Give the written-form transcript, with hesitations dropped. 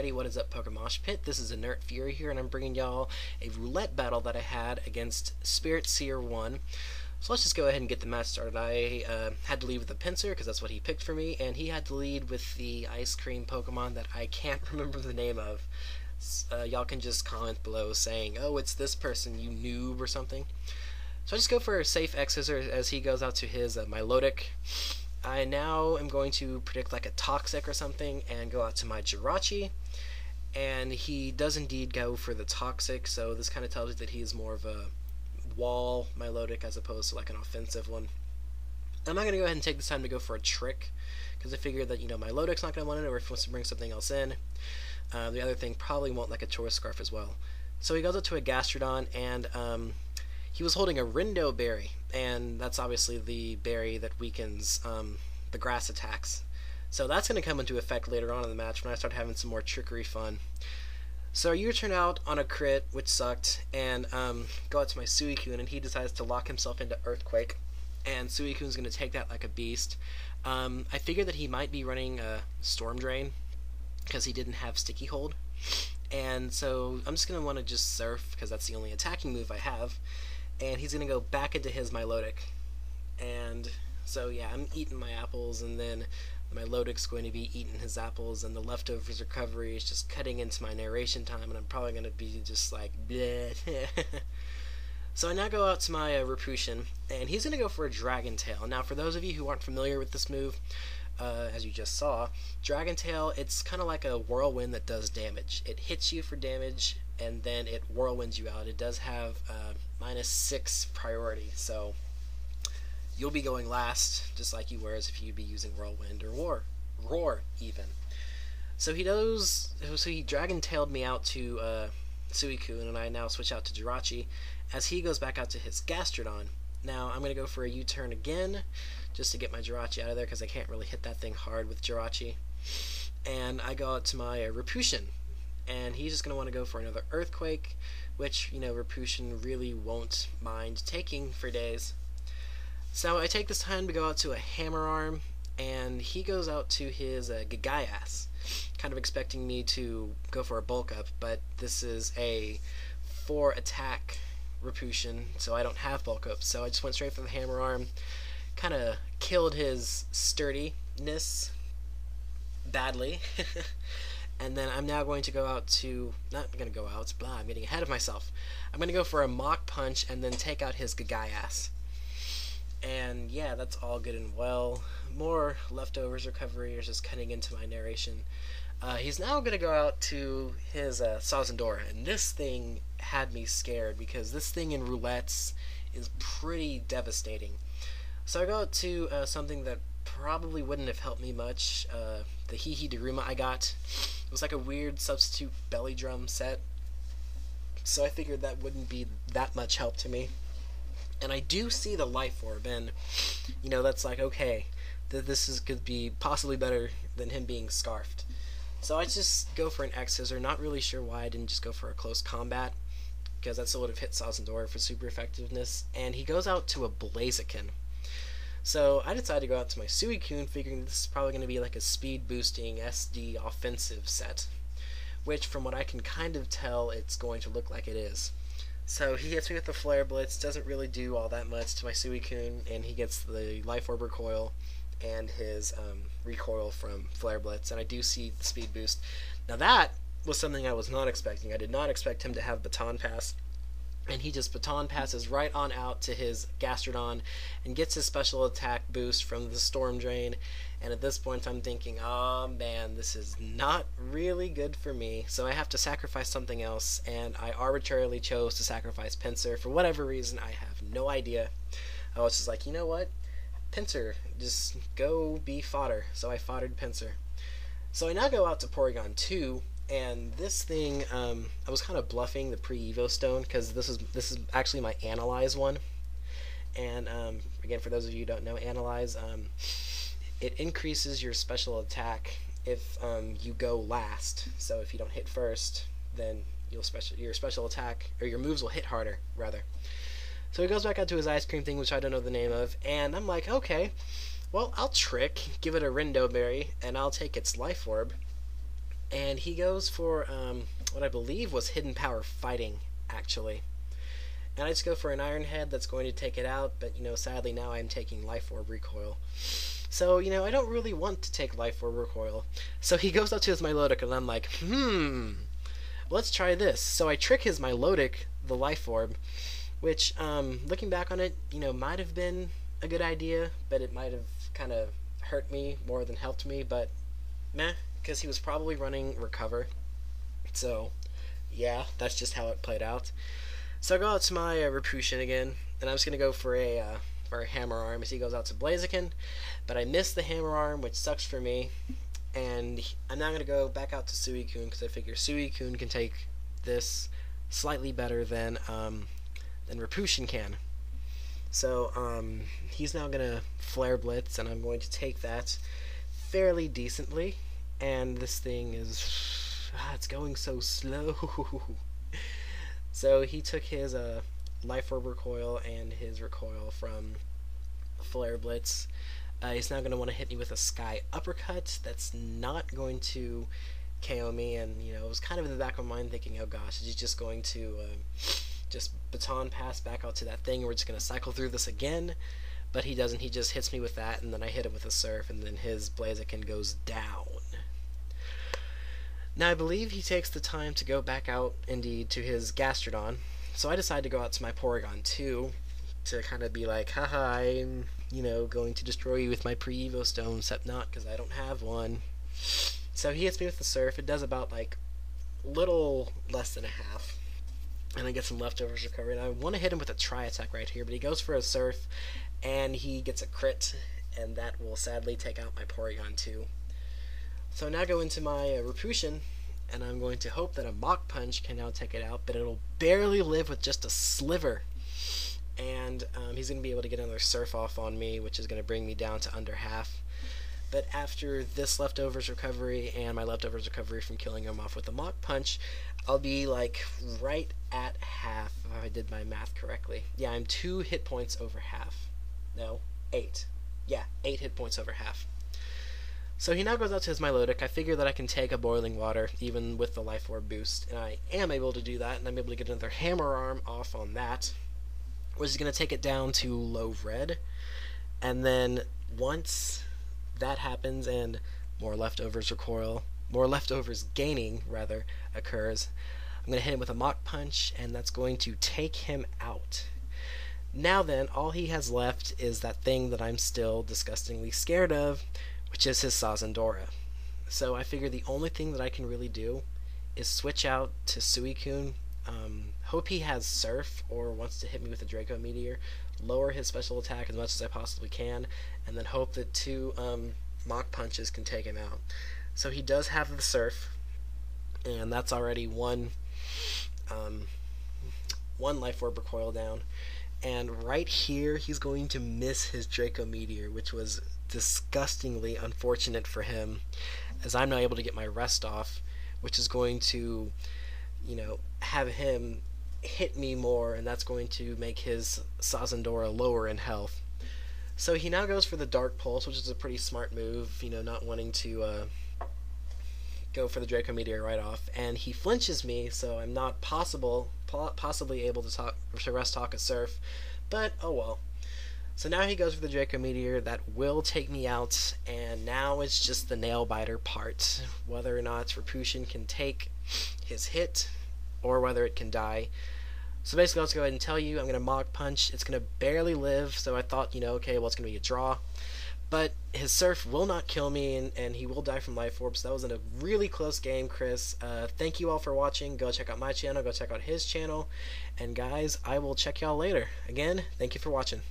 Alrighty, what is up, PokeMoshPit? This is InertFury here, and I'm bringing y'all a roulette battle that I had against SpiritSeer1. So let's just go ahead and get the match started. I had to lead with the Pinsir, because that's what he picked for me, and he had to lead with the ice cream Pokemon that I can't remember the name of. Y'all can just comment below saying, oh, it's this person, you noob, or something. So I just go for a safe X-Scissor as he goes out to his Milotic. I now am going to predict like a Toxic or something and go out to my Jirachi, and he does indeed go for the Toxic, so this kind of tells you that he is more of a wall Milotic as opposed to like an offensive one. I'm not going to go ahead and take this time to go for a Trick, because I figure that, you know, Milotic's not going to want it, or if he wants to bring something else in. The other thing probably won't like a Chorus Scarf as well. So he goes up to a Gastrodon, and he was holding a Rindo Berry, and that's obviously the berry that weakens the grass attacks. So that's going to come into effect later on in the match when I start having some more trickery fun. So you turn out on a crit, which sucked, and go out to my Suicune, and he decides to lock himself into Earthquake, and Suicune's going to take that like a beast. I figured that he might be running a Storm Drain, because he didn't have Sticky Hold, and so I'm just going to want to just Surf, because that's the only attacking move I have. And he's going to go back into his Milotic. And so, yeah, I'm eating my apples, and then my Milotic's going to be eating his apples, and the leftovers recovery is just cutting into my narration time, and I'm probably going to be just like, bleh. So I now go out to my Rapution, and he's going to go for a Dragon Tail. Now, for those of you who aren't familiar with this move, as you just saw, Dragon Tail, it's kind of like a whirlwind that does damage. It hits you for damage, and then it whirlwinds you out. It does have -6 priority, so you'll be going last, just like you were as if you'd be using Whirlwind or Roar even. So he Dragon-tailed me out to Suicune, and I now switch out to Jirachi, as he goes back out to his Gastrodon. Now I'm going to go for a U-turn again, just to get my Jirachi out of there, because I can't really hit that thing hard with Jirachi. And I go out to my Rapution, and he's just going to want to go for another Earthquake, which, you know, Rapution really won't mind taking for days. So I take this time to go out to a Hammer Arm, and he goes out to his Gagaias, kind of expecting me to go for a Bulk Up, but this is a 4-attack Rapution, so I don't have Bulk Up, so I just went straight for the Hammer Arm, kind of killed his sturdiness badly. And then I'm now going to go out to, not going to go out, blah, I'm getting ahead of myself. I'm going to go for a Mach Punch and then take out his Gagaias. And yeah, that's all good and well. More leftovers recovery is just cutting into my narration. He's now going to go out to his Sazendora, and this thing had me scared, because this thing in roulettes is pretty devastating. So I go out to something that probably wouldn't have helped me much, the Hehe Daruma I got. It was like a weird substitute belly drum set, so I figured that wouldn't be that much help to me. And I do see the Life Orb, and, you know, that's like, okay, this could be possibly better than him being Scarfed. So I just go for an X-Scissor, not really sure why I didn't just go for a Close Combat, because that still would have hit Sazendora for super effectiveness, and he goes out to a Blaziken. So I decided to go out to my Suicune, figuring this is probably going to be like a speed boosting SD offensive set, which from what I can kind of tell, it's going to look like it is. So he hits me with the Flare Blitz, doesn't really do all that much to my Suicune, and he gets the Life Orb Recoil and his recoil from Flare Blitz, and I do see the speed boost. Now that was something I was not expecting. I did not expect him to have Baton Pass. And he just Baton Passes right on out to his Gastrodon and gets his special attack boost from the Storm Drain. And at this point I'm thinking, oh man, this is not really good for me. So I have to sacrifice something else, and I arbitrarily chose to sacrifice Pinsir. For whatever reason, I have no idea. I was just like, you know what? Pinsir, just go be fodder. So I foddered Pinsir. So I now go out to Porygon 2. And this thing, I was kind of bluffing the pre-Evo Stone, because this is actually my Analyze one. And again, for those of you who don't know, Analyze, it increases your special attack if you go last. So if you don't hit first, then your special attack, or your moves will hit harder, rather. So he goes back out to his ice cream thing, which I don't know the name of, and I'm like, okay, well, I'll trick, give it a Rindo Berry, and I'll take its Life Orb. And he goes for what I believe was Hidden Power Fighting, actually. And I just go for an Iron Head that's going to take it out, but, sadly now I'm taking Life Orb Recoil. So, I don't really want to take Life Orb Recoil. So he goes up to his Milotic, and I'm like, let's try this. So I trick his Milotic, the Life Orb, which, looking back on it, might have been a good idea, but it might have kind of hurt me more than helped me, but meh, because he was probably running Recover. So, yeah, that's just how it played out. So I go out to my Repushin again, and I'm just going to go for a Hammer Arm as he goes out to Blaziken, but I missed the Hammer Arm, which sucks for me, and I'm now going to go back out to Suicune because I figure Suicune can take this slightly better than Repushin can. So he's now going to Flare Blitz, and I'm going to take that fairly decently, and this thing is... it's going so slow. So he took his Life Orb Recoil and his Recoil from Flare Blitz. He's now going to want to hit me with a Sky Uppercut. That's not going to KO me, and it was kind of in the back of my mind thinking, oh gosh, is he just going to just baton pass back out to that thing, and we're just going to cycle through this again? But he doesn't. He just hits me with that, and then I hit him with a Surf, and then his Blaziken goes down. Now, I believe he takes the time to go back out, indeed, to his Gastrodon, so I decide to go out to my Porygon 2 to kind of be like, haha, I'm, going to destroy you with my pre-Evo Stone, except not, because I don't have one. So he hits me with the Surf. It does about, little less than a half, and I get some leftovers recovery, and I want to hit him with a Tri-Attack right here, but he goes for a Surf, and he gets a crit, and that will sadly take out my Porygon 2. So now go into my Repushin, and I'm going to hope that a Mach Punch can now take it out, but it'll barely live with just a sliver. And he's going to be able to get another Surf off on me, which is going to bring me down to under half. But after this Leftovers recovery and my Leftovers recovery from killing him off with a Mach Punch, I'll be right at half, if I did my math correctly. Yeah, I'm 2 hit points over half. No, 8. Yeah, 8 hit points over half. So he now goes out to his Milotic. I figure that I can take a Boiling Water, even with the Life Orb boost, and I am able to do that, and I'm able to get another Hammer Arm off on that, which is going to take it down to low red. And then once that happens and more Leftovers gaining, rather, occurs, I'm going to hit him with a Mach Punch, and that's going to take him out. Now then, all he has left is that thing that I'm still disgustingly scared of, which is his Sazendora. So I figure the only thing that I can really do is switch out to Suicune, hope he has Surf or wants to hit me with a Draco Meteor, lower his special attack as much as I possibly can, and then hope that 2 Mach Punches can take him out. So he does have the Surf, and that's already one Life Orb Recoil down. And right here, he's going to miss his Draco Meteor, which was disgustingly unfortunate for him, as I'm not able to get my rest off, which is going to, have him hit me more, and that's going to make his Sazendora lower in health. So he now goes for the Dark Pulse, which is a pretty smart move, not wanting to go for the Draco Meteor right off, and he flinches me, so I'm not possibly able to rest talk a Surf, but oh well. So now he goes for the Draco Meteor. That will take me out, and now it's just the nail biter part, whether or not Repushin can take his hit or whether it can die. So basically, let's go ahead and tell you, I'm going to Mach Punch. It's going to barely live, so I thought, okay, well, it's going to be a draw. But his Surf will not kill me, and he will die from Life Orb, so that was a really close game, Chris. Thank you all for watching. Go check out my channel, go check out his channel, and guys, I will check y'all later. Again, thank you for watching.